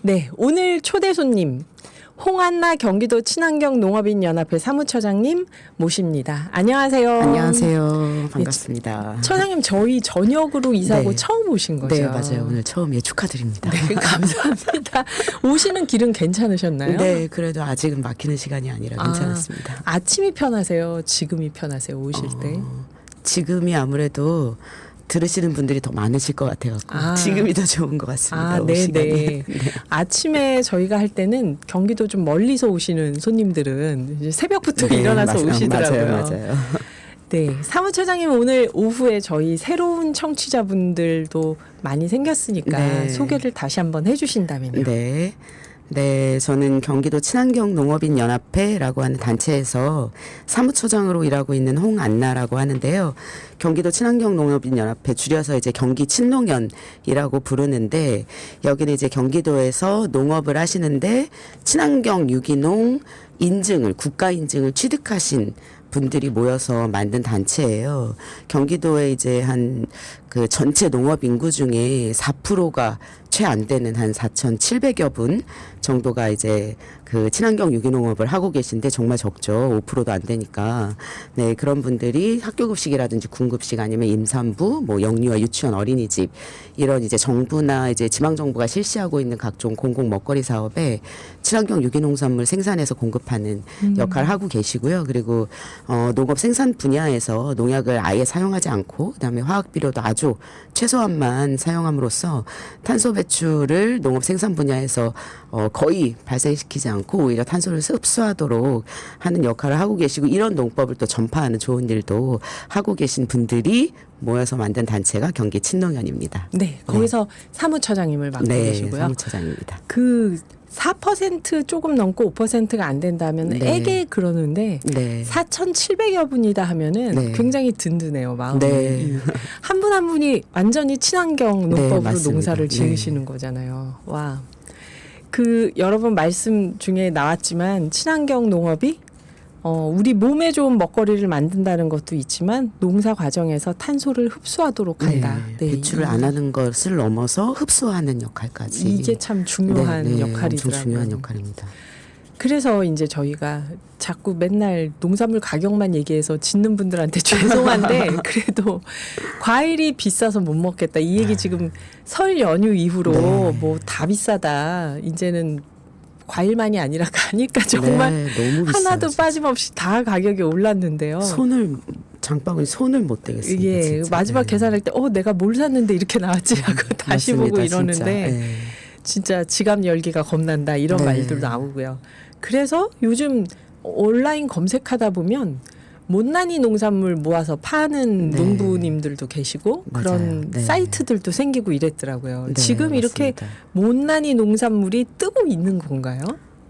네, 오늘 초대 손님 홍한나 경기도 친환경 농업인 연합회 사무처장님 모십니다. 안녕하세요. 안녕하세요. 반갑습니다. 처장님 저희 저녁으로 이사고 네. 처음 오신 거죠? 네, 맞아요. 오늘 처음에 축하드립니다. 네, 감사합니다. 오시는 길은 괜찮으셨나요? 네, 그래도 아직은 막히는 시간이 아니라 괜찮았습니다. 아침이 편하세요? 지금이 편하세요? 오실 때? 지금이 아무래도 들으시는 분들이 더 많으실 것 같아요. 지금이 더 좋은 것 같습니다. 네, 시간이. 네. 아침에 저희가 할 때는 경기도 좀 멀리서 오시는 손님들은 이제 새벽부터 네, 일어나서 오시더라고요. 맞아요. 네, 사무처장님 오늘 오후에 저희 새로운 청취자분들도 많이 생겼으니까 네. 소개를 다시 한번 해주신다면요. 네. 네, 저는 경기도 친환경 농업인 연합회라고 하는 단체에서 사무처장으로 일하고 있는 홍안나라고 하는데요. 경기도 친환경 농업인 연합회 줄여서 이제 경기 친농연이라고 부르는데 여기는 이제 경기도에서 농업을 하시는데 친환경 유기농 인증을 국가 인증을 취득하신 분들이 모여서 만든 단체예요. 경기도에 이제 한 그 전체 농업 인구 중에 4%가 채 안 되는 한 4,700여 분 정도가 이제 그 친환경 유기농업을 하고 계신데 정말 적죠. 5%도 안 되니까. 네, 그런 분들이 학교급식이라든지 군급식 아니면 임산부, 뭐 영유아 유치원 어린이집 이런 이제 정부나 이제 지방정부가 실시하고 있는 각종 공공 먹거리 사업에 친환경 유기농산물 생산해서 공급하는 역할을 하고 계시고요. 그리고 농업 생산 분야에서 농약을 아예 사용하지 않고 그다음에 화학 비료도 아주 최소한만 사용함으로써 탄소 배출을 농업 생산 분야에서 거의 발생시키지 않고 오히려 탄소를 흡수하도록 하는 역할을 하고 계시고 이런 농법을 또 전파하는 좋은 일도 하고 계신 분들이 모여서 만든 단체가 경기 친농연입니다. 네, 거기서 사무처장님을 맡고 계시고요. 사무처장입니다. 그 4% 조금 넘고 5%가 안 된다면 네. 애게 그러는데 네. 4,700여 분이다 하면은 네. 굉장히 든든해요, 마음이. 네. 한 분 한 분이 완전히 친환경 농법으로 맞습니다. 농사를 네. 지으시는 거잖아요. 와. 그 여러분 말씀 중에 나왔지만 친환경 농업이 우리 몸에 좋은 먹거리를 만든다는 것도 있지만 농사 과정에서 탄소를 흡수하도록 한다. 네, 배출을 안 하는 것을 넘어서 흡수하는 역할까지. 이게 참 중요한 역할이더라고요. 엄청 중요한 역할입니다. 그래서 이제 저희가 자꾸 맨날 농산물 가격만 얘기해서 짓는 분들한테 죄송한데 그래도 과일이 비싸서 못 먹겠다. 이 얘기 지금 설 연휴 이후로 뭐 다 비싸다. 이제는 과일만이 아니라 가니까 정말 너무 비싸요, 하나도 진짜. 빠짐없이 다 가격이 올랐는데요. 장바구니 손을 못 대겠습니다. 예, 진짜. 마지막 네. 계산할 때 내가 뭘 샀는데 이렇게 나왔지 하고 다시 맞습니다, 보고 이러는데 진짜. 네. 진짜 지갑 열기가 겁난다 이런 네. 말들 나오고요. 그래서 요즘 온라인 검색하다 보면 못난이 농산물 모아서 파는 네. 농부님들도 계시고 그런 맞아요. 네. 사이트들도 생기고 이랬더라고요. 네, 지금 이렇게 맞습니다. 못난이 농산물이 뜨고 있는 건가요?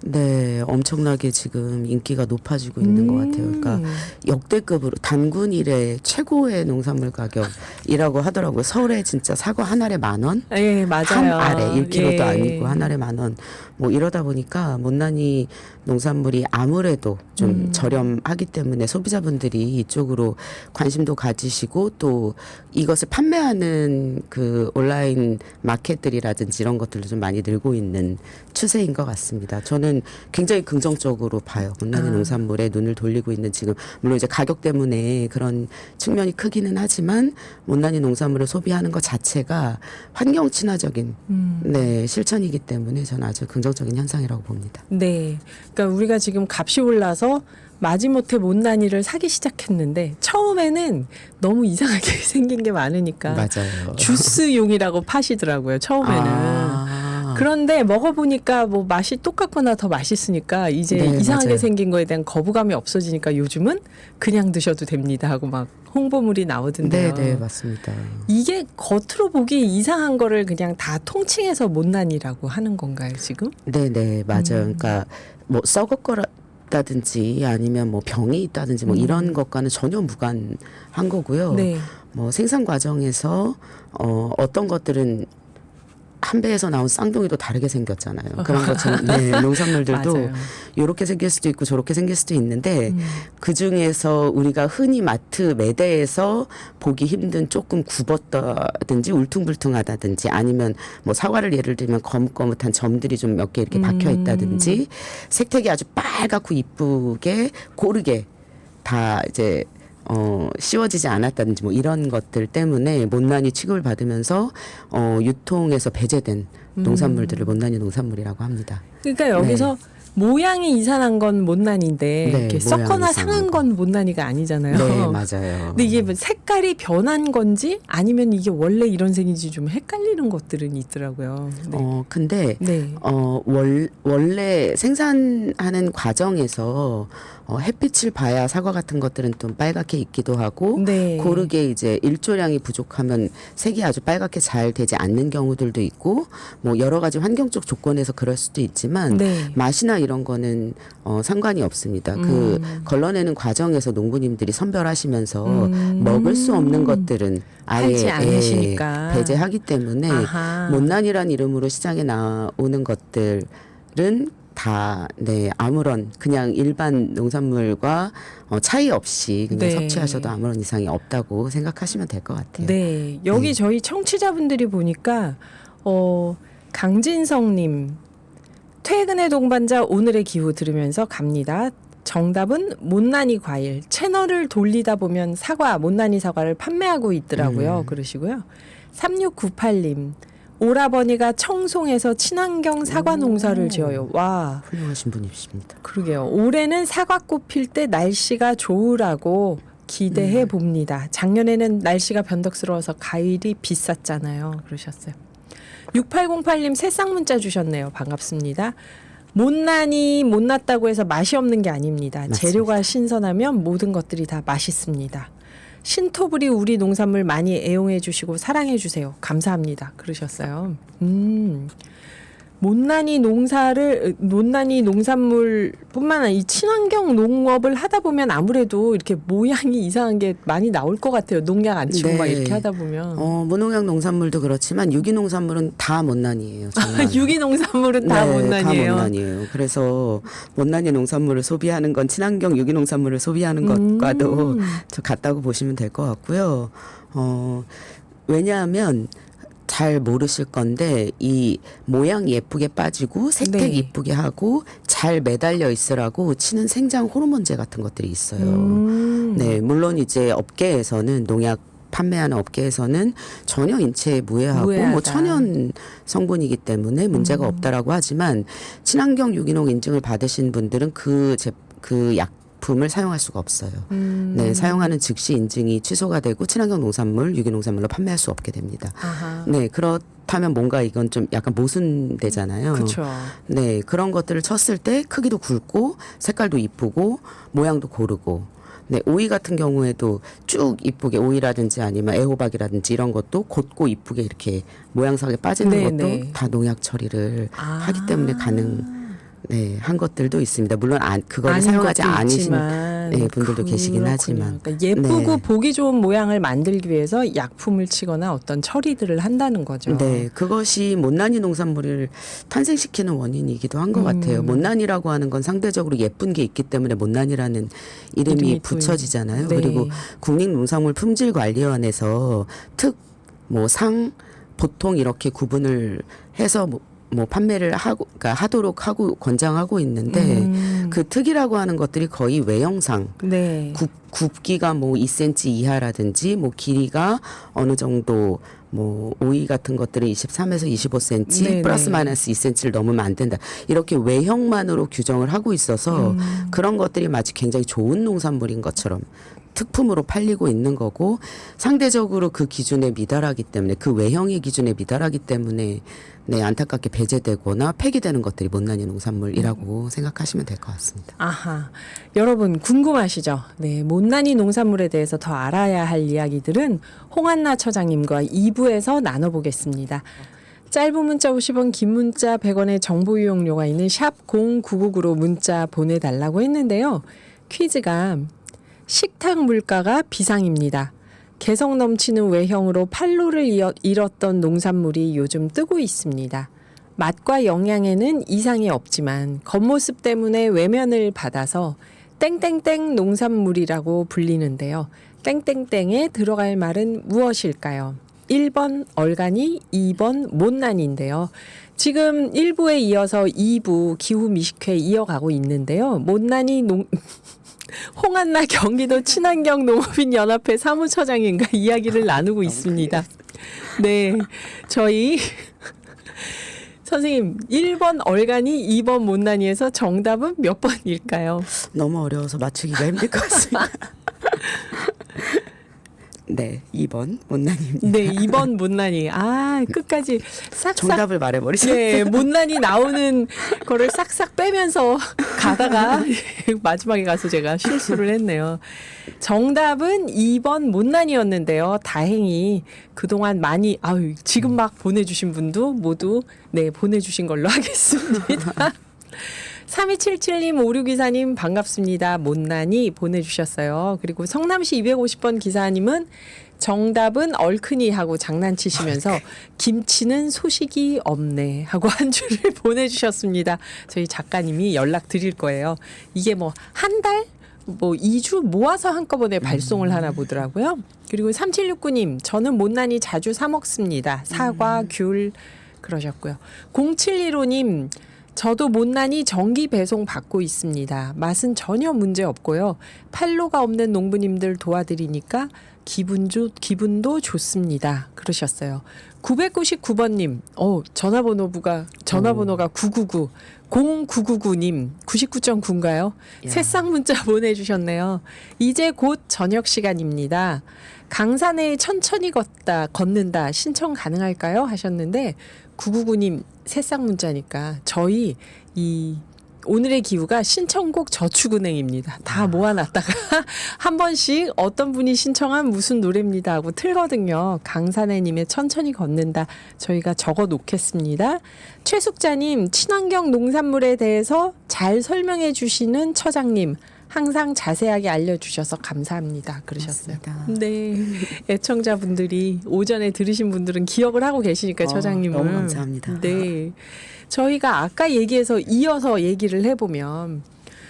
네, 엄청나게 지금 인기가 높아지고 있는 것 같아요. 그러니까 역대급으로 단군 이래 최고의 농산물 가격이라고 하더라고요. 서울에 진짜 사과 한 알에 10,000원? 예, 맞아요. 한 알에 1kg도 예. 아니고 한 알에 10,000원. 뭐 이러다 보니까 못난이 농산물이 아무래도 좀 저렴하기 때문에 소비자분들이 이쪽으로 관심도 가지시고 또 이것을 판매하는 그 온라인 마켓들이라든지 이런 것들도 좀 많이 늘고 있는 추세인 것 같습니다. 저는 굉장히 긍정적으로 봐요. 못난이 농산물에 눈을 돌리고 있는 지금 물론 이제 가격 때문에 그런 측면이 크기는 하지만 못난이 농산물을 소비하는 것 자체가 환경 친화적인 네, 실천이기 때문에 저는 아주 긍정적인 현상이라고 봅니다. 네. 그러니까 우리가 지금 값이 올라서 마지못해 못난이를 사기 시작했는데 처음에는 너무 이상하게 생긴 게 많으니까 맞아요. 주스용이라고 파시더라고요. 처음에는. 그런데 먹어보니까 뭐 맛이 똑같거나 더 맛있으니까 이제 네, 이상하게 맞아요. 생긴 거에 대한 거부감이 없어지니까 요즘은 그냥 드셔도 됩니다 하고 막 홍보물이 나오던데요. 네, 맞습니다. 이게 겉으로 보기 이상한 거를 그냥 다 통칭해서 못난이라고 하는 건가요 지금? 네, 맞아요. 그러니까 뭐 썩었거라든지 아니면 뭐 병이 있다든지 뭐 이런 것과는 전혀 무관한 거고요. 네. 뭐 생산 과정에서 어떤 것들은 한 배에서 나온 쌍둥이도 다르게 생겼잖아요. 그런 것처럼 네, 농산물들도 맞아요. 이렇게 생길 수도 있고 저렇게 생길 수도 있는데 그 중에서 우리가 흔히 마트 매대에서 보기 힘든 조금 굽었다든지 울퉁불퉁하다든지 아니면 뭐 사과를 예를 들면 거뭇거뭇한 점들이 좀 몇 개 이렇게 박혀 있다든지 색택이 아주 빨갛고 이쁘게 고르게 다 이제 씌워지지 않았다든지 뭐 이런 것들 때문에 못난이 취급을 받으면서 유통에서 배제된 농산물들을 못난이 농산물이라고 합니다. 그러니까 여기서 모양이 이상한 건 못난인데 네, 이렇게 모양이 섞거나 이상한 상한 건 못난이가 아니잖아요. 네, 맞아요. 근데 이게 뭐 색깔이 변한 건지 아니면 이게 원래 이런 색인지 좀 헷갈리는 것들은 있더라고요. 네. 근데 네. 원래 생산하는 과정에서 햇빛을 봐야 사과 같은 것들은 좀 빨갛게 익기도 하고 네. 고르게 이제 일조량이 부족하면 색이 아주 빨갛게 잘 되지 않는 경우들도 있고 뭐 여러 가지 환경적 조건에서 그럴 수도 있지만 네. 맛이나 이런 거는 상관이 없습니다. 그 걸러내는 과정에서 농부님들이 선별하시면서 먹을 수 없는 것들은 팔지 아예 않으시니까. 배제하기 때문에 아하. 못난이란 이름으로 시장에 나오는 것들은 다 아무런 그냥 일반 농산물과 차이 없이 그냥 네. 섭취하셔도 아무런 이상이 없다고 생각하시면 될 것 같아요. 네. 여기 저희 청취자분들이 보니까 강진성님 퇴근의 동반자 오늘의 기후 들으면서 갑니다. 정답은 못난이 과일. 채널을 돌리다 보면 못난이 사과를 판매하고 있더라고요. 그러시고요. 3698님. 오라버니가 청송에서 친환경 사과 농사를 지어요. 와, 훌륭하신 분이십니다. 그러게요. 올해는 사과꽃 필 때 날씨가 좋으라고 기대해 봅니다. 작년에는 날씨가 변덕스러워서 과일이 비쌌잖아요. 그러셨어요. 6808님 새싹 문자 주셨네요. 반갑습니다. 못났다고 해서 맛이 없는 게 아닙니다. 맞습니다. 재료가 신선하면 모든 것들이 다 맛있습니다. 신토부리 우리 농산물 많이 애용해 주시고 사랑해 주세요. 감사합니다. 그러셨어요. 못난이 농산물뿐만 아니라 이 친환경 농업을 하다 보면 아무래도 이렇게 모양이 이상한 게 많이 나올 것 같아요. 농약 안 치고 막 이렇게 하다 보면. 무농약 농산물도 그렇지만 유기농산물은 다 못난이에요. 정말. 유기농산물은 다 못난이에요. 다 못난이에요. 그래서 못난이 농산물을 소비하는 건 친환경 유기농산물을 소비하는 것과도 저 같다고 보시면 될 것 같고요. 왜냐하면 잘 모르실 건데 이 모양 예쁘게 빠지고 색택 네. 이쁘게 하고 잘 매달려 있으라고 치는 생장 호르몬제 같은 것들이 있어요. 네, 물론 이제 업계에서는 농약 판매하는 업계에서는 전혀 인체에 무해하고 무해하다. 뭐 천연 성분이기 때문에 문제가 없다라고 하지만 친환경 유기농 인증을 받으신 분들은 그 약품을 사용할 수가 없어요. 네, 사용하는 즉시 인증이 취소가 되고 친환경 농산물, 유기농산물로 판매할 수 없게 됩니다. 아하. 네, 그렇다면 뭔가 이건 좀 약간 모순되잖아요. 그렇죠. 네, 그런 것들을 쳤을 때 크기도 굵고 색깔도 이쁘고 모양도 고르고 네, 오이 같은 경우에도 쭉 이쁘게 오이라든지 아니면 애호박이라든지 이런 것도 곧고 이쁘게 이렇게 모양상에 빠지는 네, 것도 네. 다 농약 처리를 아. 하기 때문에 한 것들도 있습니다. 물론 그거를 아닌 사용하지 것도 않으신 있지만 분들도 계시긴 그렇군요. 하지만 그러니까 예쁘고 네. 보기 좋은 모양을 만들기 위해서 약품을 치거나 어떤 처리들을 한다는 거죠. 네, 그것이 못난이 농산물을 탄생시키는 원인이기도 한 것 같아요. 못난이라고 하는 건 상대적으로 예쁜 게 있기 때문에 못난이라는 이름이 이름이 붙여지잖아요. 네. 그리고 국립농산물품질관리원에서 상 보통 이렇게 구분을 해서 뭐 판매를 하도록 하고 권장하고 있는데 그 특이라고 하는 것들이 거의 외형상 네. 굽기가 뭐 2cm 이하라든지 뭐 길이가 어느 정도 뭐 오이 같은 것들은 23에서 25cm 네네. 플러스 마이너스 2cm를 넘으면 안 된다. 이렇게 외형만으로 규정을 하고 있어서 그런 것들이 마치 굉장히 좋은 농산물인 것처럼 특품으로 팔리고 있는 거고 상대적으로 그 기준에 미달하기 때문에 그 외형의 기준에 미달하기 때문에 안타깝게 배제되거나 폐기되는 것들이 못난이 농산물이라고 생각하시면 될 것 같습니다. 아하. 여러분 궁금하시죠? 네, 못난이 농산물에 대해서 더 알아야 할 이야기들은 홍한나 처장님과 2부에서 나눠보겠습니다. 짧은 문자 50원, 긴 문자 100원의 정보 이용료가 있는 샵 0999로 문자 보내달라고 했는데요. 퀴즈가 식탁 물가가 비상입니다. 개성 넘치는 외형으로 판로를 잃었던 농산물이 요즘 뜨고 있습니다. 맛과 영양에는 이상이 없지만 겉모습 때문에 외면을 받아서 땡땡땡 농산물이라고 불리는데요. 땡땡땡에 들어갈 말은 무엇일까요? 1번 얼간이, 2번 못난이인데요. 지금 1부에 이어서 2부 기후 미식회 이어가고 있는데요. 못난이 홍한나 경기도 친환경 농업인 연합회 사무처장님과 이야기를 나누고 있습니다. 네, 저희 선생님 1번 얼간이, 2번 못난이에서 정답은 몇 번일까요? 너무 어려워서 맞추기가 힘들 것 같습니다. 네, 2번 못난이입니다. 네, 2번 못난이. 아, 끝까지 싹싹. 정답을 말해버리셨어요. 네, 못난이 나오는 거를 싹싹 빼면서 가다가 마지막에 가서 제가 실수를 했네요. 정답은 2번 못난이였는데요. 다행히 그동안 많이, 지금 막 보내주신 분도 모두 네, 보내주신 걸로 하겠습니다. 3277님, 5624님 반갑습니다. 못난이 보내주셨어요. 그리고 성남시 250번 기사님은 정답은 얼큰이 하고 장난치시면서 김치는 소식이 없네 하고 한 줄을 보내주셨습니다. 저희 작가님이 연락 드릴 거예요. 이게 뭐 한 달? 뭐 2주 모아서 한꺼번에 발송을 하나 보더라고요. 그리고 3769님, 저는 못난이 자주 사 먹습니다. 사과, 귤 그러셨고요. 0715님, 저도 못난이 정기 배송 받고 있습니다. 맛은 전혀 문제 없고요. 판로가 없는 농부님들 도와드리니까 기분도 좋습니다. 그러셨어요. 999번님, 전화번호가 999, 0999님, 99.9인가요? 새싹 문자 보내주셨네요. 이제 곧 저녁 시간입니다. 강산에 천천히 걷는다 신청 가능할까요? 하셨는데 999님 새싹 문자니까 저희 오늘의 기후가 신청곡 저축은행입니다. 다 모아놨다가 한 번씩 어떤 분이 신청한 무슨 노래입니다 하고 틀거든요. 강산해님의 천천히 걷는다 저희가 적어 놓겠습니다. 최숙자님, 친환경 농산물에 대해서 잘 설명해 주시는 처장님 항상 자세하게 알려주셔서 감사합니다. 그러셨어요. 맞습니다. 네, 애청자분들이 오전에 들으신 분들은 기억을 하고 계시니까 처장님은 너무 감사합니다. 네, 저희가 아까 얘기해서 이어서 얘기를 해보면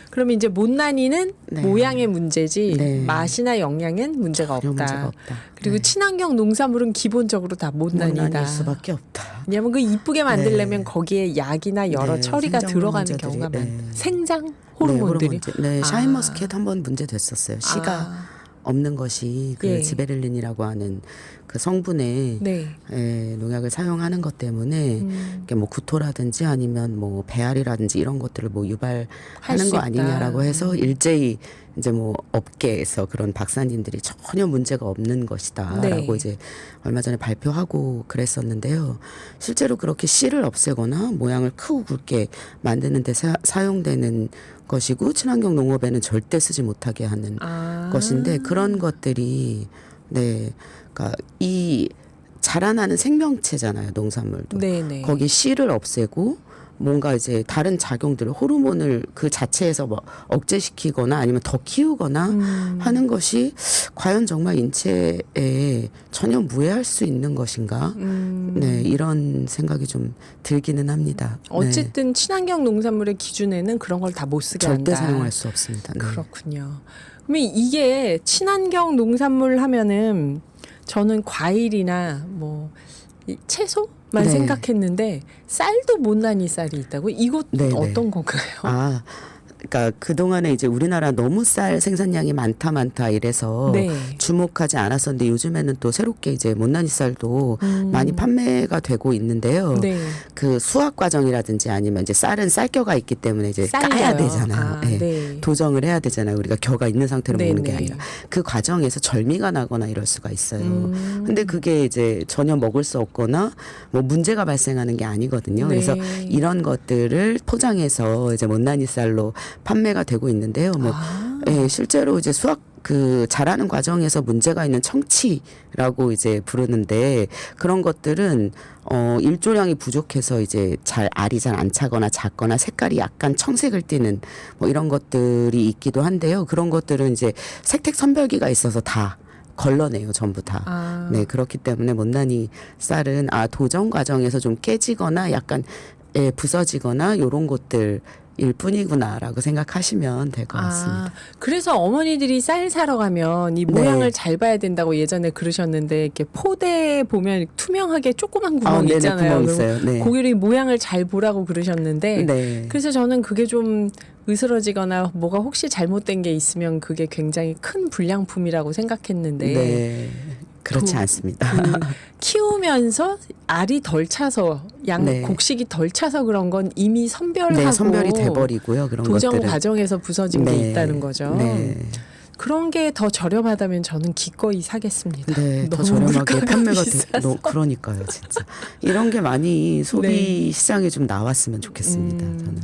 그러면 이제 못난이는 네. 모양의 문제지 네. 맛이나 영양엔 문제가 전혀 없다. 문제가 없다. 그리고 네. 친환경 농산물은 기본적으로 다 못난이다. 못난일 수밖에 없다. 왜냐하면 그 이쁘게 만들려면 네. 거기에 약이나 여러 네, 처리가 생장 들어가는 호르몬제들이, 경우가 네. 많다. 생장 네, 호르몬들이. 네, 아. 샤인머스켓 한번 문제 됐었어요. 씨가 없는 것이 그 예. 지베렐린이라고 하는 그 성분의 네. 농약을 사용하는 것 때문에 이게 뭐 구토라든지 아니면 뭐 배앓이라든지 이런 것들을 뭐 할 유발하는 수 거 있다. 아니냐라고 해서 일제히 이제 뭐 업계에서 그런 박사님들이 전혀 문제가 없는 것이다라고 네. 이제 얼마 전에 발표하고 그랬었는데요. 실제로 그렇게 씨를 없애거나 모양을 크고 굵게 만드는 데 사용되는 것이고 친환경 농업에는 절대 쓰지 못하게 하는 것인데 그런 것들이 그러니까 이 자라나는 생명체잖아요, 농산물도. 네네. 거기 씨를 없애고 뭔가 이제 다른 작용들을 호르몬을 그 자체에서 뭐 억제시키거나 아니면 더 키우거나 하는 것이 과연 정말 인체에 전혀 무해할 수 있는 것인가? 네, 이런 생각이 좀 들기는 합니다. 어쨌든 친환경 농산물의 기준에는 그런 걸 다 못 쓰게 절대 한다. 사용할 수 없습니다. 네. 그렇군요. 그러면 이게 친환경 농산물 하면은 저는 과일이나 뭐 채소만 네. 생각했는데 쌀도 못난이 쌀이 있다고? 이것 네, 네. 어떤 건가요? 그러니까 그동안에 이제 우리나라 너무 쌀 생산량이 많다 이래서 네. 주목하지 않았었는데 요즘에는 또 새롭게 이제 못난이 쌀도 많이 판매가 되고 있는데요. 네. 그 수확 과정이라든지 아니면 이제 쌀은 쌀겨가 있기 때문에 이제 까야 쌀겨요. 되잖아요. 네. 네. 도정을 해야 되잖아요. 우리가 겨가 있는 상태로 네, 먹는 게 네. 아니라 그 과정에서 절미가 나거나 이럴 수가 있어요. 근데 그게 이제 전혀 먹을 수 없거나 뭐 문제가 발생하는 게 아니거든요. 네. 그래서 이런 것들을 포장해서 이제 못난이 쌀로 판매가 되고 있는데요. 뭐 실제로 이제 수확 그 자라는 과정에서 문제가 있는 청치라고 이제 부르는데 그런 것들은 일조량이 부족해서 이제 알이 잘 안 차거나 작거나 색깔이 약간 청색을 띠는 뭐 이런 것들이 있기도 한데요. 그런 것들은 이제 색택 선별기가 있어서 다 걸러내요, 전부 다. 아. 네, 그렇기 때문에 못난이 쌀은 도정 과정에서 좀 깨지거나 약간 부서지거나 요런 것들일 뿐이구나라고 생각하시면 될 것 같습니다. 그래서 어머니들이 쌀 사러 가면 이 네. 모양을 잘 봐야 된다고 예전에 그러셨는데 이렇게 포대 보면 투명하게 조그만 구멍 네네, 있잖아요. 구멍 있어요. 네. 고객이 모양을 잘 보라고 그러셨는데 네. 그래서 저는 그게 좀 으스러지거나 뭐가 혹시 잘못된 게 있으면 그게 굉장히 큰 불량품이라고 생각했는데 네. 그렇지 않습니다. 키우면서 알이 덜 차서 네. 곡식이 덜 차서 그런 건 이미 선별하고 네, 선별이 돼버리고요. 그런 도정 것들은. 과정에서 부서진 게 네. 있다는 거죠. 네. 그런 게 더 저렴하다면 저는 기꺼이 사겠습니다. 네, 더 너무 저렴하게 물가가 판매가 비싸서. 그러니까요, 진짜. 이런 게 많이 소비 네. 시장에 좀 나왔으면 좋겠습니다. 저는.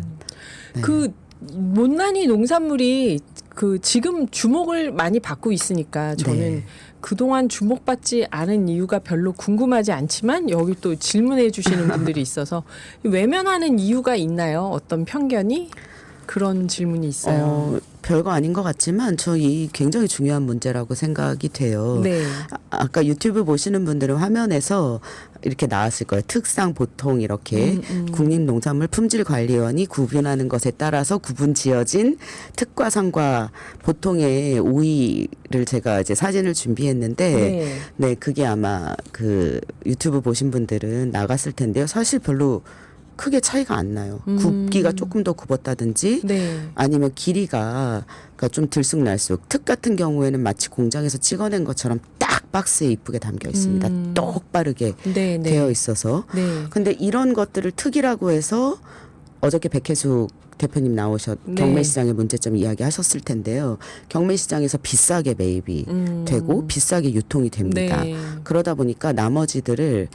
네. 그 못난이 농산물이 그 지금 주목을 많이 받고 있으니까 저는 네. 그동안 주목받지 않은 이유가 별로 궁금하지 않지만 여기 또 질문해 주시는 분들이 있어서 외면하는 이유가 있나요? 어떤 편견이? 그런 질문이 있어요. 별거 아닌 것 같지만 저 이 굉장히 중요한 문제라고 생각이 돼요. 네. 아까 유튜브 보시는 분들은 화면에서 이렇게 나왔을 거예요. 특상 보통 이렇게 국립농산물 품질관리원이 구분하는 것에 따라서 구분 지어진 특과상과 보통의 오이를 제가 이제 사진을 준비했는데 네, 그게 아마 그 유튜브 보신 분들은 나갔을 텐데요. 사실 별로 크게 차이가 안 나요. 굽기가 조금 더 굽었다든지 네. 아니면 길이가 그러니까 좀 들쑥날쑥. 특 같은 경우에는 마치 공장에서 찍어낸 것처럼 딱 박스에 이쁘게 담겨 있습니다. 똑바르게 네, 네. 되어 있어서. 네. 근데 이런 것들을 특이라고 해서 어저께 백혜숙 대표님 나오셨 네. 경매시장의 문제점 이야기하셨을 텐데요. 경매시장에서 비싸게 매입이 되고 비싸게 유통이 됩니다. 네. 그러다 보니까 나머지들을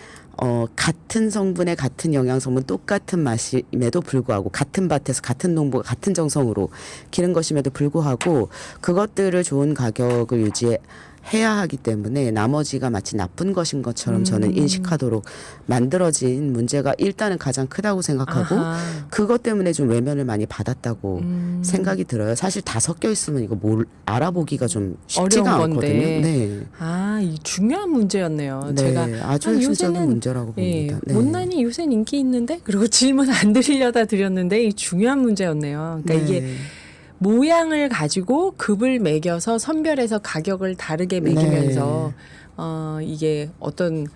같은 성분의 같은 영양성분 똑같은 맛임에도 불구하고 같은 밭에서 같은 농부가 같은 정성으로 기른 것임에도 불구하고 그것들을 좋은 가격을 유지해야 하기 때문에 나머지가 마치 나쁜 것인 것처럼 저는 인식하도록 만들어진 문제가 일단은 가장 크다고 생각하고 아하. 그것 때문에 좀 외면을 많이 받았다고 생각이 들어요. 사실 다 섞여 있으면 이거 뭘 알아보기가 좀 쉽지가 어려운 않거든요. 건데. 네. 이 중요한 문제였네요. 네, 제가 아주 핵심적인 문제라고 봅니다. 네. 못난이 요새 인기 있는데 그리고 질문 안 드리려다 드렸는데 이 중요한 문제였네요. 그러니까 이게 네. 모양을 가지고 급을 매겨서 선별해서 가격을 다르게 매기면서 이게 어떤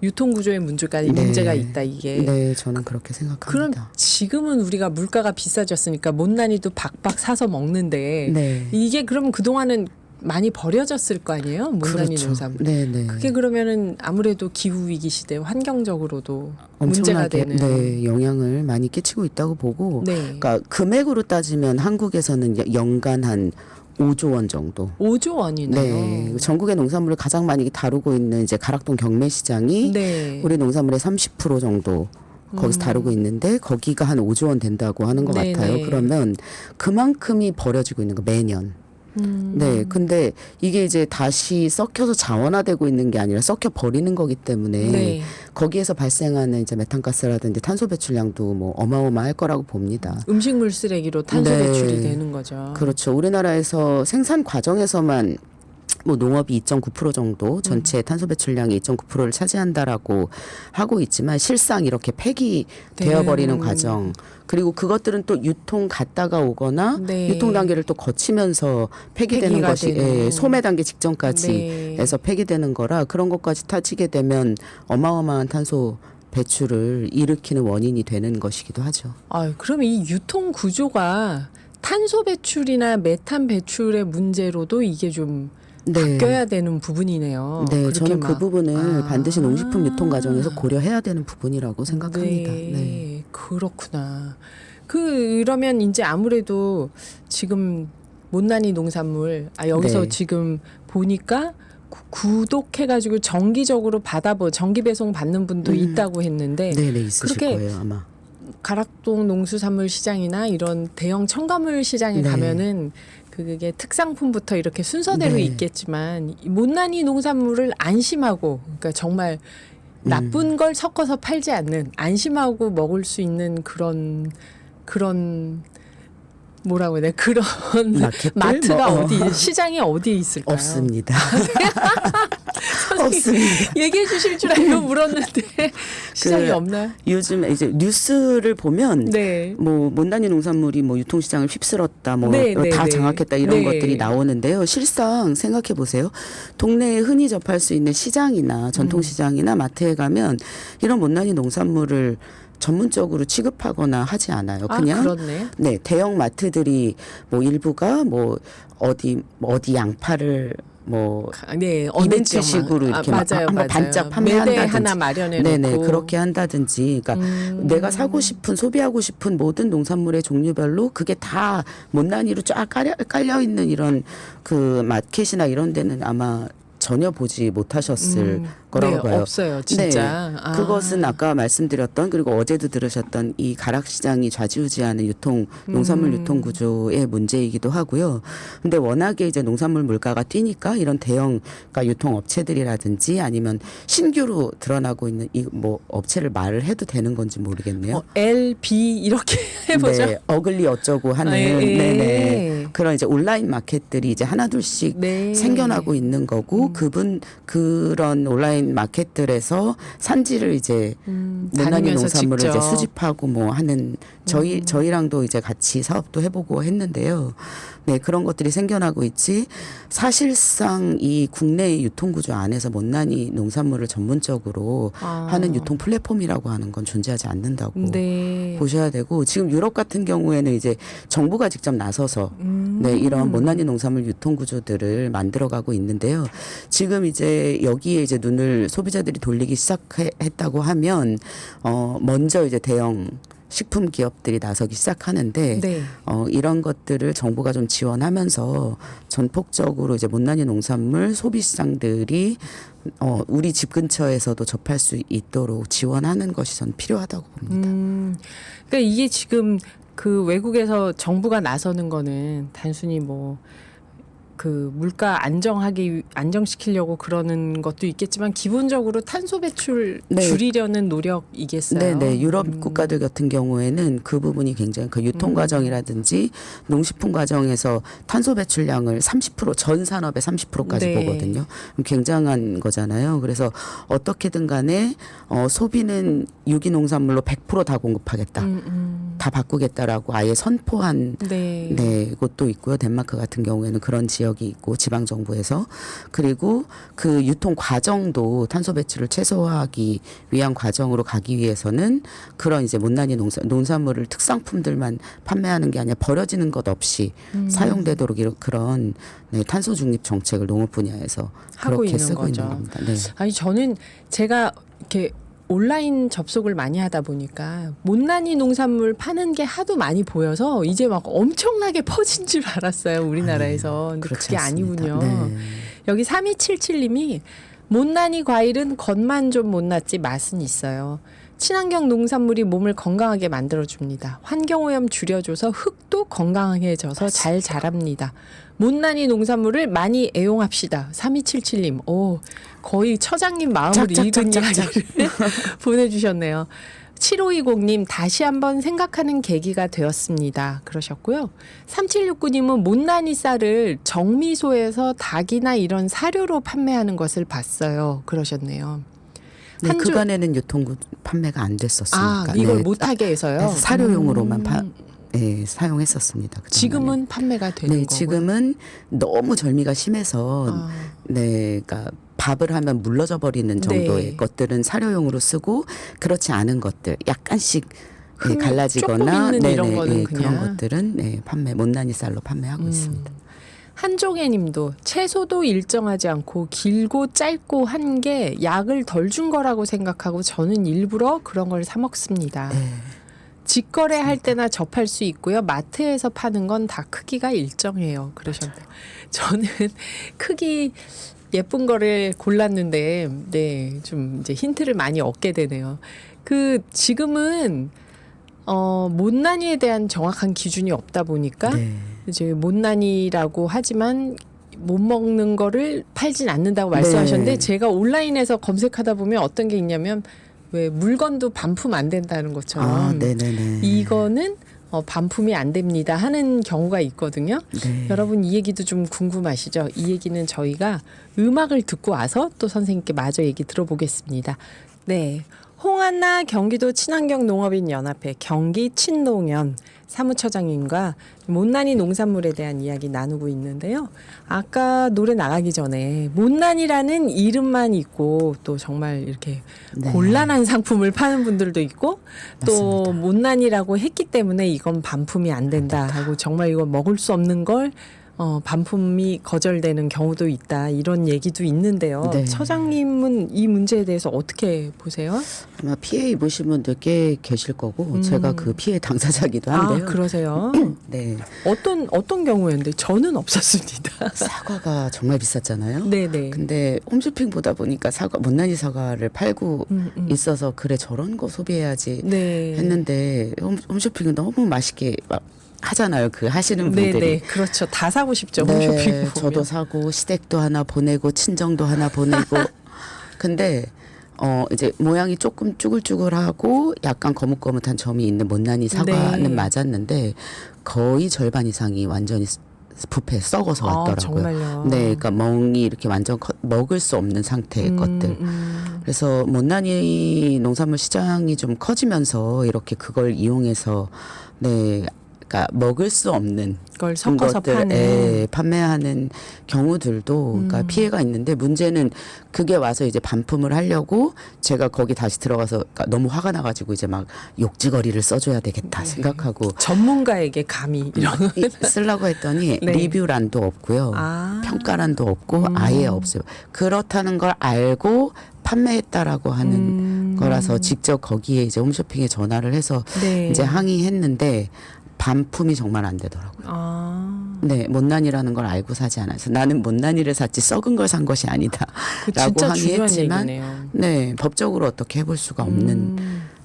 유통 구조의 문제가 있다 이게. 네, 저는 그렇게 생각합니다. 그럼 지금은 우리가 물가가 비싸졌으니까 못난이도 박박 사서 먹는데 네. 이게 그럼 그동안은 많이 버려졌을 거 아니에요? 못난이 그렇죠. 농산물. 네. 그게 그러면은 아무래도 기후 위기 시대 환경적으로도 문제가 엄청나게 되는. 네, 영향을 많이 끼치고 있다고 보고 네. 그러니까 금액으로 따지면 한국에서는 연간 한 5조 원 정도. 5조 원이나요? 네. 전국의 농산물을 가장 많이 다루고 있는 이제 가락동 경매시장이 네. 우리 농산물의 30% 정도 거기서 다루고 있는데 거기가 한 5조 원 된다고 하는 것 네네. 같아요. 그러면 그만큼이 버려지고 있는 거 매년. 네. 근데 이게 이제 다시 썩혀서 자원화되고 있는 게 아니라 썩혀 버리는 거기 때문에 네. 거기에서 발생하는 이제 메탄가스라든지 탄소 배출량도 뭐 어마어마할 거라고 봅니다. 음식물 쓰레기로 탄소 네. 배출이 되는 거죠. 그렇죠. 우리나라에서 생산 과정에서만 뭐 농업이 2.9% 정도 전체 탄소 배출량의 2.9%를 차지한다라고 하고 있지만 실상 이렇게 폐기되어 버리는 과정 그리고 그것들은 또 유통 갔다가 오거나 네. 유통 단계를 또 거치면서 폐기되는 폐기가 것이 되는. 소매 단계 직전까지 네. 해서 폐기되는 거라 그런 것까지 타지게 되면 어마어마한 탄소 배출을 일으키는 원인이 되는 것이기도 하죠. 그럼 이 유통 구조가 탄소 배출이나 메탄 배출의 문제로도 이게 좀 바뀌어야 되는 부분이네요. 네, 그렇게 저는 그 막. 부분을 반드시 농식품 유통 과정에서 고려해야 되는 부분이라고 생각합니다. 네. 그렇구나. 그러면 이제 아무래도 지금 못난이 농산물 여기서 네. 지금 보니까 구독해가지고 정기적으로 정기 배송 받는 분도 있다고 했는데 네, 있으실 그렇게 거예요 아마. 가락동 농수산물 시장이나 이런 대형 첨가물 시장에 네. 가면은 그게 특상품부터 이렇게 순서대로 네. 있겠지만 이 못난이 농산물을 안심하고 그러니까 정말 나쁜 걸 섞어서 팔지 않는 안심하고 먹을 수 있는 그런 뭐라고 해야 돼? 그런 마켓들? 마트가 뭐, 어디 시장이 어디에 있을까요? 없습니다. 선생님, 없습니다. 얘기해 주실 줄 알고 물었는데 시장이 없나요? 요즘 이제 뉴스를 보면 네. 뭐 못난이 농산물이 뭐 유통시장을 휩쓸었다, 뭐 네, 네, 다 네. 장악했다 이런 네. 것들이 나오는데요. 실상 생각해 보세요. 동네에 흔히 접할 수 있는 시장이나 전통시장이나 마트에 가면 이런 못난이 농산물을 전문적으로 취급하거나 하지 않아요. 그냥 그렇네. 네, 대형 마트들이 뭐 일부가 뭐 어디 양파를 뭐 네, 어느 이벤트식으로 지역만. 이렇게 맞아요, 한번 맞아요. 반짝 매대 판매한다든지. 하나 마련해 네네, 놓고. 그렇게 한다든지. 그러니까 내가 사고 싶은, 소비하고 싶은 모든 농산물의 종류별로 그게 다 못난이로 쫙 깔려 있는 이런 그 마켓이나 이런 데는 아마 전혀 보지 못하셨을 거라고 네, 봐요. 없어요, 진짜. 네, 그것은 아까 말씀드렸던, 그리고 어제도 들으셨던 이 가락시장이 좌지우지하는 농산물 유통 구조의 문제이기도 하고요. 근데 워낙에 이제 농산물 물가가 뛰니까 이런 대형 그러니까 유통 업체들이라든지 아니면 신규로 드러나고 있는 이 뭐 업체를 말을 해도 되는 건지 모르겠네요. L, B 이렇게 해보죠. 네, 어글리 어쩌고 하는 네네. 그런 이제 온라인 마켓들이 이제 하나둘씩 네. 생겨나고 있는 거고 그런 온라인 마켓들에서 산지를 이제 못난이 다니면서 농산물을 직접. 이제 수집하고 뭐 하는 저희랑도 이제 같이 사업도 해보고 했는데요. 네, 그런 것들이 생겨나고 있지. 사실상 이 국내 유통구조 안에서 못난이 농산물을 전문적으로 하는 유통 플랫폼이라고 하는 건 존재하지 않는다고 네. 보셔야 되고, 지금 유럽 같은 경우에는 이제 정부가 직접 나서서 네, 이런 못난이 농산물 유통 구조들을 만들어가고 있는데요. 지금 이제 여기에 이제 눈을 소비자들이 돌리기 시작했다고 하면 먼저 이제 대형 식품 기업들이 나서기 시작하는데 네. 이런 것들을 정부가 좀 지원하면서 전폭적으로 이제 못난이 농산물 소비 시장들이 우리 집 근처에서도 접할 수 있도록 지원하는 것이 전 필요하다고 봅니다. 그러니까 이게 지금 그 외국에서 정부가 나서는 거는 단순히 뭐 그 물가 안정시키려고 그러는 것도 있겠지만 기본적으로 탄소 배출 네. 줄이려는 노력이겠어요. 네네. 유럽 국가들 같은 경우에는 그 부분이 굉장히 그 유통 과정이라든지 농식품 과정에서 탄소 배출량을 30% 전 산업의 30%까지 네. 보거든요. 그럼 굉장한 거잖아요. 그래서 어떻게든 간에 소비는 유기농산물로 100% 다 공급하겠다. 다 바꾸겠다라고 아예 선포한 네. 곳도 있고요. 덴마크 같은 경우에는 그런 지역이 있고 지방 정부에서, 그리고 그 유통 과정도 탄소 배출을 최소화하기 위한 과정으로 가기 위해서는 그런 이제 못난이 농산물을 특산품들만 판매하는 게 아니라 버려지는 것 없이 사용되도록 그런 탄소 중립 정책을 농업 분야에서 하고 그렇게 있는 쓰고 거죠. 있는 겁니다. 네. 아니 저는 제가 이렇게 온라인 접속을 많이 하다 보니까 못난이 농산물 파는 게 하도 많이 보여서 이제 막 엄청나게 퍼진 줄 알았어요, 우리나라에서. 근데 그렇지 그게 않습니다. 아니군요. 네. 여기 3277님이 못난이 과일은 겉만 좀 못났지 맛은 있어요. 친환경 농산물이 몸을 건강하게 만들어줍니다. 환경오염 줄여줘서 흙도 건강해져서 잘 자랍니다. 못난이 농산물을 많이 애용합시다. 3277님. 오, 거의 처장님 마음을 읽은 이야기를 보내주셨네요. 7520님 다시 한번 생각하는 계기가 되었습니다. 그러셨고요. 3769님은 못난이 쌀을 정미소에서 닭이나 이런 사료로 판매하는 것을 봤어요. 그러셨네요. 네, 그간에는 판매가 안 됐었으니까. 이걸 네, 못하게 해서요? 사료용으로만 사용했었습니다. 지금은 판매가 되는 거고요? 지금은 너무 절미가 심해서 그러니까 밥을 하면 물러져 버리는 정도의 것들은 사료용으로 쓰고, 그렇지 않은 것들 약간씩 갈라지거나 조금 있는 이런 거는 그런 것들은 못난이 쌀로 판매하고 있습니다. 한종애님도 채소도 일정하지 않고 길고 짧고 한 게 약을 덜 준 거라고 생각하고 저는 일부러 그런 걸 사 먹습니다. 직거래 할 때나 접할 수 있고요. 마트에서 파는 건 다 크기가 일정해요. 그러셨네요. 저는 크기 예쁜 거를 골랐는데, 네, 좀 이제 힌트를 많이 얻게 되네요. 지금은 못난이에 대한 정확한 기준이 없다 보니까 이제 못난이라고 하지만 못 먹는 거를 팔진 않는다고 말씀하셨는데 제가 온라인에서 검색하다 보면 어떤 게 있냐면 왜 물건도 반품 안 된다는 것처럼 이거는 반품이 안 됩니다 하는 경우가 있거든요. 네. 여러분 이 얘기도 좀 궁금하시죠? 이 얘기는 저희가 음악을 듣고 와서 또 선생님께 마저 얘기 들어보겠습니다. 네, 홍한나 경기도 친환경 농업인 연합회 경기 친농연 사무처장님과 못난이 농산물에 대한 이야기 나누고 있는데요. 아까 노래 나가기 전에 못난이라는 이름만 있고 또 정말 이렇게 네. 곤란한 상품을 파는 분들도 있고 또 맞습니다. 못난이라고 했기 때문에 이건 반품이 안 된다 하고 정말 이거 먹을 수 없는 걸 반품이 거절되는 경우도 있다 이런 얘기도 있는데요. 네. 처장님은 이 문제에 대해서 어떻게 보세요? 아마 피해 입으신 분들 꽤 계실 거고 제가 그 피해 당사자기도 한데요. 그러세요? 네. 어떤 경우였는데 저는 없었습니다. 사과가 정말 비쌌잖아요. 네네. 근데 홈쇼핑 보다 보니까 못난이 사과를 팔고 있어서 그래 저런 거 소비해야지 네. 했는데 홈쇼핑은 너무 맛있게 막 하잖아요. 그 하시는 분들이. 네네. 그렇죠. 다 사고 싶죠. 네, 홈쇼핑 보면. 저도 사고 시댁도 하나 보내고 친정도 하나 보내고. 근데 이제 모양이 조금 쭈글쭈글하고 약간 거뭇거뭇한 점이 있는 못난이 사과는 네. 맞았는데 거의 절반 이상이 완전히 부패 썩어서 왔더라고요. 정말요. 네, 그러니까 멍이 이렇게 완전 먹을 수 없는 상태의 것들. 그래서 못난이 농산물 시장이 좀 커지면서 이렇게 그걸 이용해서 네. 그러니까 먹을 수 없는 걸 섞어서 것들, 파는. 예, 판매하는 경우들도 그러니까 피해가 있는데 문제는 그게 와서 이제 반품을 하려고 제가 거기 다시 들어가서 그러니까 너무 화가 나가지고 이제 막 욕지거리를 써줘야 되겠다 생각하고 전문가에게 감히 이런. 쓰려고 했더니 네. 리뷰란도 없고요. 아. 평가란도 없고 아예 없어요. 그렇다는 걸 알고 판매했다라고 하는 거라서 직접 거기에 이제 홈쇼핑에 전화를 해서 네. 이제 항의했는데 반품이 정말 안 되더라고요. 아. 네, 못난이라는 걸 알고 사지 않아서 나는 못난이를 샀지 썩은 걸 산 것이 아니다라고 진짜 중요한 항의했지만 얘기네요. 네, 법적으로 어떻게 해볼 수가 없는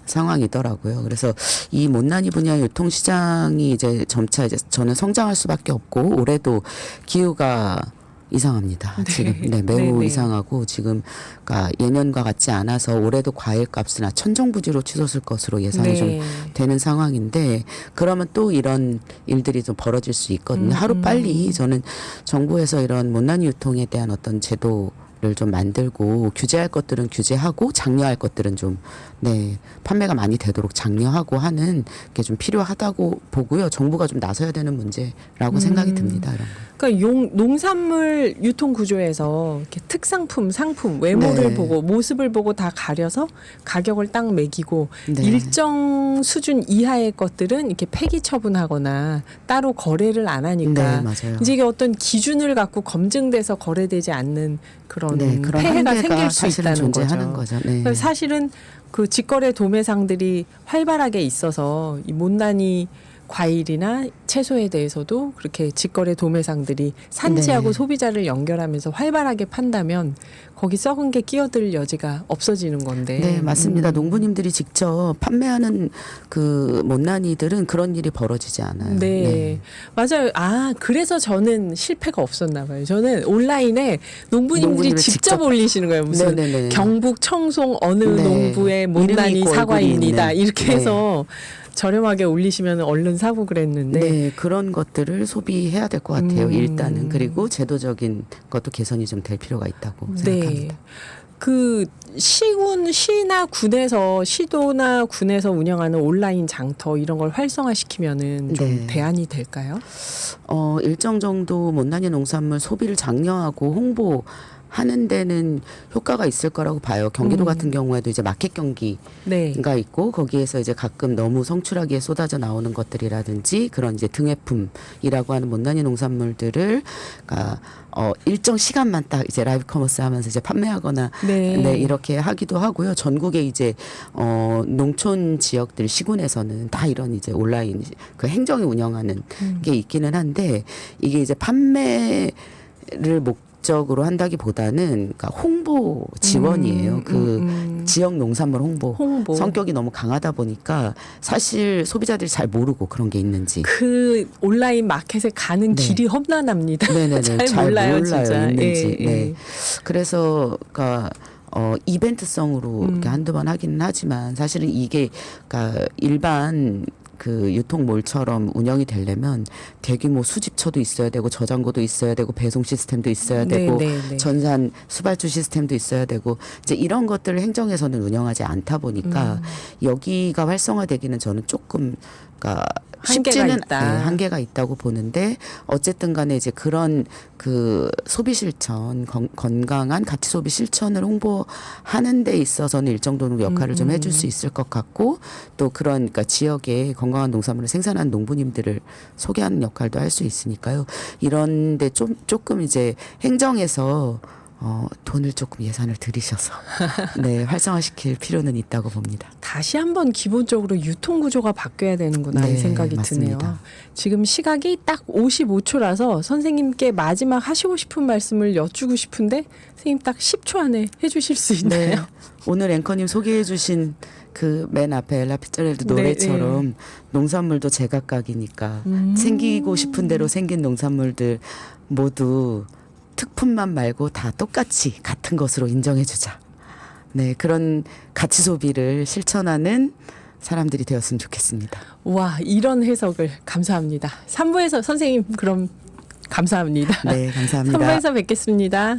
상황이더라고요. 그래서 이 못난이 분야 유통시장이 이제 점차 이제 저는 성장할 수밖에 없고 올해도 기후가 이상합니다. 네. 지금 네, 매우 네네. 이상하고 지금 그러니까 예년과 같지 않아서 올해도 과일값이나 천정부지로 치솟을 것으로 예상이 네. 좀 되는 상황인데 그러면 또 이런 일들이 좀 벌어질 수 있거든요. 하루 빨리 저는 정부에서 이런 못난이 유통에 대한 어떤 제도를 좀 만들고 규제할 것들은 규제하고 장려할 것들은 좀 네, 판매가 많이 되도록 장려하고 하는 게 좀 필요하다고 보고요. 정부가 좀 나서야 되는 문제라고 생각이 듭니다. 이런 거. 그러니까 농산물 유통 구조에서 이렇게 특상품, 상품, 외모를 네. 보고 모습을 보고 다 가려서 가격을 딱 매기고 네. 일정 수준 이하의 것들은 이렇게 폐기 처분하거나 따로 거래를 안 하니까 네, 맞아요. 이제 이게 어떤 기준을 갖고 검증돼서 거래되지 않는 그런 네, 그런 폐해가 한계가 생길 수 사실은 있다는 존재하는 거죠. 거죠. 네. 그러니까 사실은 그 직거래 도매상들이 활발하게 있어서 이 못난이 과일이나 채소에 대해서도 그렇게 직거래 도매상들이 산지하고 네. 소비자를 연결하면서 활발하게 판다면 거기 썩은 게 끼어들 여지가 없어지는 건데. 네, 맞습니다. 농부님들이 직접 판매하는 그 못난이들은 그런 일이 벌어지지 않아요. 네. 맞아요. 아, 그래서 저는 실패가 없었나 봐요. 저는 온라인에 농부님들이 농부님을 직접 직접 올리시는 거예요. 무슨 네네네. 경북 청송 어느 네. 농부의 이름이 못난이 있고 사과입니다. 얼굴이 있는. 이렇게 네. 해서 저렴하게 올리시면 얼른 사고 그랬는데. 네, 그런 것들을 소비해야 될 것 같아요. 음. 일단은 그리고 제도적인 것도 개선이 좀 될 필요가 있다고 네. 생각합니다. 그 시나 군에서 시도나 군에서 운영하는 온라인 장터 이런 걸 활성화시키면은 좀 네. 대안이 될까요? 일정 정도 못난이 농산물 소비를 장려하고 홍보하는 데는 효과가 있을 거라고 봐요. 경기도 같은 경우에도 이제 마켓 경기 네. 가 있고 거기에서 이제 가끔 너무 성출하게 쏟아져 나오는 것들이라든지 그런 이제 등회품이라고 하는 못난이 농산물들을 그러니까 일정 시간만 딱 이제 라이브 커머스 하면서 이제 판매하거나 네. 네, 이렇게 하기도 하고요. 전국에 이제 농촌 지역들 시군에서는 다 이런 이제 온라인 그 행정이 운영하는 게 있기는 한데 이게 이제 판매를 목적으로 한다기보다는 그러니까 홍보 지원이에요. 지역 농산물 홍보. 성격이 너무 강하다 보니까 사실 소비자들이 잘 모르고 그런 게 있는지. 그 온라인 마켓에 가는 네. 길이 험난합니다. 네네네. 잘 몰라요, 진짜. 있는지. 예, 네. 예. 그래서 그러니까 이벤트성으로 이렇게 한두 번 하기는 하지만 사실은 이게 그러니까 일반 그 유통몰처럼 운영이 되려면 대규모 수집처도 있어야 되고 저장고도 있어야 되고 배송 시스템도 있어야 되고 전산 수발주 시스템도 있어야 되고 이제 이런 것들을 행정에서는 운영하지 않다 보니까 여기가 활성화되기는 저는 조금 그러니까 쉽지는 한계가 있다고 보는데 어쨌든 간에 이제 그런 그 소비 실천 건강한 가치 소비 실천을 홍보하는 데 있어서는 일정 정도 역할을 좀 해줄 수 있을 것 같고 또 그런 그러니까 지역에 건강한 농산물을 생산하는 농부님들을 소개하는 역할도 할 수 있으니까요. 이런데 조금 이제 행정에서 돈을 조금 예산을 들이셔서 네, 활성화시킬 필요는 있다고 봅니다. 다시 한번 기본적으로 유통 구조가 바뀌어야 되는구나 이 생각이 맞습니다. 드네요. 지금 시각이 딱 55초라서 선생님께 마지막 하시고 싶은 말씀을 여쭈고 싶은데 선생님 딱 10초 안에 해주실 수 있나요? 네. 오늘 앵커님 소개해 주신 그 맨 앞에 엘라 피츠제럴드 노래처럼 농산물도 제각각이니까 생기고 싶은 대로 생긴 농산물들 모두 특품만 말고 다 똑같이 같은 것으로 인정해주자. 네, 그런 가치 소비를 실천하는 사람들이 되었으면 좋겠습니다. 와, 이런 해석을 감사합니다. 3부에서 선생님 그럼 감사합니다. 네, 감사합니다. 3부에서 뵙겠습니다.